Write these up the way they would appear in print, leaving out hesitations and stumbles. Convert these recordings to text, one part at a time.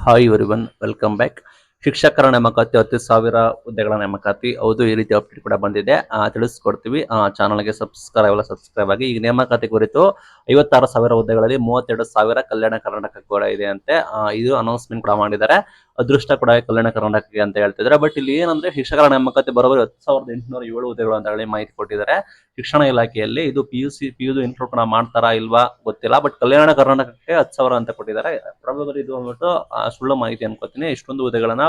Hi everyone, welcome back. ಶಿಕ್ಷಕರ ನೇಮಕಾತಿ 10,000 ಹುದ್ದೆಗಳ ನೇಮಕಾತಿ. ಹೌದು, ಈ ರೀತಿ ಅಪ್ಡೇಟ್ ಕೂಡ ಬಂದಿದೆ. ತಿಳಿಸ್ಕೊಡ್ತೀವಿ. ಚಾನಲ್ಗೆ ಸಬ್ಸ್ಕ್ರೈಬ್ ಆಗಿ. ಈಗ ನೇಮಕಾತಿ ಕುರಿತು 56,000 ಹುದ್ದೆಗಳಲ್ಲಿ 32,000 ಕಲ್ಯಾಣ ಕರ್ನಾಟಕ ಕೂಡ ಇದೆ ಅಂತೆ. ಇದು ಅನೌನ್ಸ್ಮೆಂಟ್ ಕೂಡ ಮಾಡಿದ್ದಾರೆ. ಅದೃಷ್ಟ ಕೂಡ ಕಲ್ಯಾಣ ಕರ್ನಾಟಕಕ್ಕೆ ಅಂತ ಹೇಳ್ತಿದ್ದಾರೆ. ಬಟ್ ಇಲ್ಲಿ ಏನಂದ್ರೆ ಶಿಕ್ಷಕರ ನೇಮಕಾತಿ ಬರೋಬರಿ 10,807 ಹುದ್ದೆಗಳು ಅಂತ ಹೇಳಿ ಮಾಹಿತಿ ಕೊಟ್ಟಿದ್ದಾರೆ ಶಿಕ್ಷಣ ಇಲಾಖೆಯಲ್ಲಿ. ಇದು ಪಿಯುದು ಇನ್ಕ್ಲೂಡ್ ಕೂಡ ಮಾಡ್ತಾರಾ ಇಲ್ವಾ ಗೊತ್ತಿಲ್ಲ. ಬಟ್ ಕಲ್ಯಾಣ ಕರ್ನಾಟಕಕ್ಕೆ 10,000 ಅಂತ ಕೊಟ್ಟಿದ್ದಾರೆ. ಪ್ರಾಬಬಲಿ ಇದು ಅಂದ್ಬಿಟ್ಟು ಸುಳ್ಳು ಮಾಹಿತಿ ಅನ್ಕೋತೀನಿ. ಇಷ್ಟೊಂದು ಹುದ್ದೆಗಳನ್ನ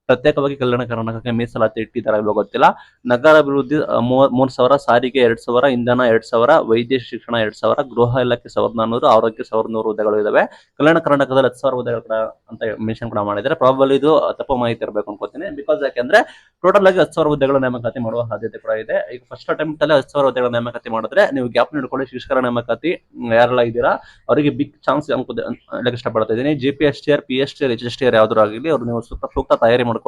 ಪ್ರತ್ಯೇಕವಾಗಿ ಕಲ್ಯಾಣ ಕರ್ನಾಟಕಕ್ಕೆ ಮೀಸಲಾತಿ ಇಟ್ಟಿದ್ದಾರೆ ಇಲ್ವೋ ಗೊತ್ತಿಲ್ಲ. ನಗರಾಭಿವೃದ್ಧಿ 3,000, ಸಾರಿಗೆ 2,000, ಇಂಧನ 2,000, ವೈದ್ಯ ಶಿಕ್ಷಣ 2,000, ಗೃಹ ಇಲಾಖೆ 1,400, ಆರೋಗ್ಯ 1,100 ಹುದ್ದೆಗಳು ಇದಾವೆ. ಕಲ್ಯಾಣ ಕರ್ನಾಟಕದಲ್ಲಿ 10,000 ಹುದ್ದೆಗಳು ಕೂಡ ಅಂತ ಮೆನ್ಷನ್ ಕೂಡ ಮಾಡಿದ್ದಾರೆ. ಪ್ರಾಬಬಲಿ ಇದು ತಪ್ಪು ಮಾಹಿತಿ ಇರಬೇಕು ಅನ್ಕೋತೀನಿ. ಬಿಕಾಸ್ ಯಾಕೆಂದ್ರೆ ಟೋಟಲ್ ಆಗಿ 10,000 ಹುದ್ದೆಗಳ ನೇಮಕಾತಿ ಮಾಡುವ ಸಾಧ್ಯತೆ ಕೂಡ ಇದೆ. ಈಗ ಫಸ್ಟ್ ಅಟೆಂಪ್ಟ್ ಅಲ್ಲಿ 10,000 ಹುದ್ದೆಗಳ ನೇಮಕಾತಿ ಮಾಡಿದ್ರೆ ನೀವು ಗ್ಯಾಪ್ ನೀಡ್ಕೊಳ್ಳಿ. ಶಿಕ್ಷಕರ ನೇಮಕಾತಿ ಯಾರೆಲ್ಲ ಇದ್ದೀರಾ ಅವರಿಗೆ ಬಿಗ್ ಚಾನ್ಸ್ ಹೇಳಕ್ ಇಷ್ಟಪಡ್ತಾ ಇದ್ದೀನಿ. GPSTR, PSTR, HSTR ಯಾವ್ದು ಆಗಿರಲಿ ಅವ್ರು ನೀವು ಸೂಕ್ತ ತಯಾರಿ ಮಾಡ್ಕೊಳ್ಳಿ.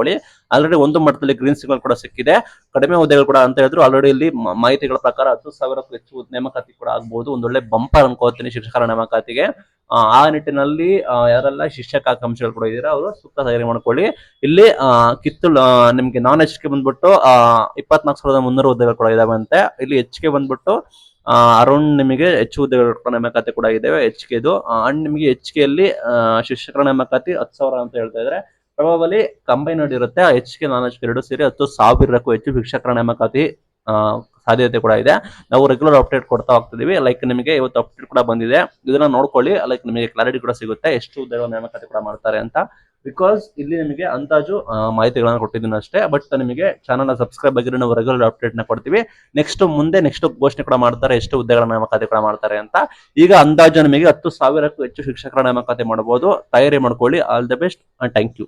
ಆಲ್ರೆಡಿ ಒಂದು ಮಟ್ಟದಲ್ಲಿ ಗ್ರೀನ್ ಸಿಗ್ನಲ್ ಕೂಡ ಸಿಕ್ಕಿದೆ. ಕಡಿಮೆ ಹುದ್ದೆಗಳು ಕೂಡ ಅಂತ ಹೇಳಿದ್ರು. ಆಲ್ರೆಡಿ ಇಲ್ಲಿ ಮಾಹಿತಿಗಳ ಪ್ರಕಾರ 10,000ಕ್ಕೂ ಹೆಚ್ಚು ನೇಮಕಾತಿ ಕೂಡ ಆಗ್ಬಹುದು. ಒಂದೊಳ್ಳೆ ಬಂಪರ್ ಅನ್ಕೋತೀನಿ ಶಿಕ್ಷಕರ ನೇಮಕಾತಿಗೆ. ಆ ನಿಟ್ಟಿನಲ್ಲಿ ಯಾರೆಲ್ಲ ಶಿಕ್ಷಕಾಕಾಂಕ್ಷಿಗಳು ಕೂಡ ಇದ್ದೀರಾ ಅವರು ಸೂಕ್ತ ತಯಾರಿ ಮಾಡ್ಕೊಳ್ಳಿ. ಇಲ್ಲಿ ನಿಮ್ಗೆ ನಾನ್ HK ಬಂದ್ಬಿಟ್ಟು 24,300 ಹುದ್ದೆಗಳು ಕೂಡ ಇದಾವೆ ಅಂತೆ. ಇಲ್ಲಿ HK ಬಂದ್ಬಿಟ್ಟು ಅರೌಂಡ್ ನಿಮಗೆ ಹೆಚ್ಚು ಹುದ್ದೆಗಳ ನೇಮಕಾತಿ ಕೂಡ ಇದಾವೆ. HKದು ಅಂಡ್ ನಿಮಗೆ HKಯಲ್ಲಿ ಶಿಕ್ಷಕರ ನೇಮಕಾತಿ 10,000 ಅಂತ ಹೇಳ್ತಾ ಇದ್ರೆ ಪ್ರಾಬಬಲಿ ಕಂಬೈನ್ಡ್ ಇರುತ್ತೆ. HK ನಾನ್ HK ಎರಡು ಸೇರಿ 10,000ಕ್ಕೂ ಹೆಚ್ಚು ಶಿಕ್ಷಕರ ನೇಮಕಾತಿ ಸಾಧ್ಯತೆ ಕೂಡ ಇದೆ. ನಾವು ರೆಗ್ಯುಲರ್ ಅಪ್ಡೇಟ್ ಕೊಡ್ತಾ ಹೋಗ್ತಿದೀವಿ. ಲೈಕ್ ನಿಮಗೆ ಇವತ್ತು ಅಪ್ಡೇಟ್ ಕೂಡ ಬಂದಿದೆ. ಇದನ್ನ ನೋಡ್ಕೊಳ್ಳಿ. ಲೈಕ್ ನಿಮಗೆ ಕ್ಲಾರಿಟಿ ಕೂಡ ಸಿಗುತ್ತೆ ಎಷ್ಟು ಹುದ್ದೆಗಳ ನೇಮಕಾತಿ ಕೂಡ ಮಾಡ್ತಾರೆ ಅಂತ. ಬಿಕಾಸ್ ಇಲ್ಲಿ ನಿಮಗೆ ಅಂದಾಜು ಮಾಹಿತಿಗಳನ್ನ ಕೊಟ್ಟಿದ್ದೀನಿ ಅಷ್ಟೇ. ಬಟ್ ನಿಮಗೆ ಚಾನಲ್ ಸಬ್ಸ್ಕ್ರೈಬ್ ಆಗಿರೋ ನಾವು ರೆಗ್ಯುಲರ್ ಅಪ್ಡೇಟ್ ನ ಕೊಡ್ತೀವಿ. ನೆಕ್ಸ್ಟ್ ಘೋಷಣೆ ಕೂಡ ಮಾಡ್ತಾರೆ ಎಷ್ಟು ಹುದ್ದೆಗಳ ನೇಮಕಾತಿ ಕೂಡ ಮಾಡ್ತಾರೆ ಅಂತ. ಈಗ ಅಂದಾಜು ನಿಮಗೆ 10,000ಕ್ಕೂ ಹೆಚ್ಚು ಶಿಕ್ಷಕರ ನೇಮಕಾತಿ ಮಾಡಬಹುದು. ತಯಾರಿ ಮಾಡ್ಕೊಳ್ಳಿ. All the best and thank you.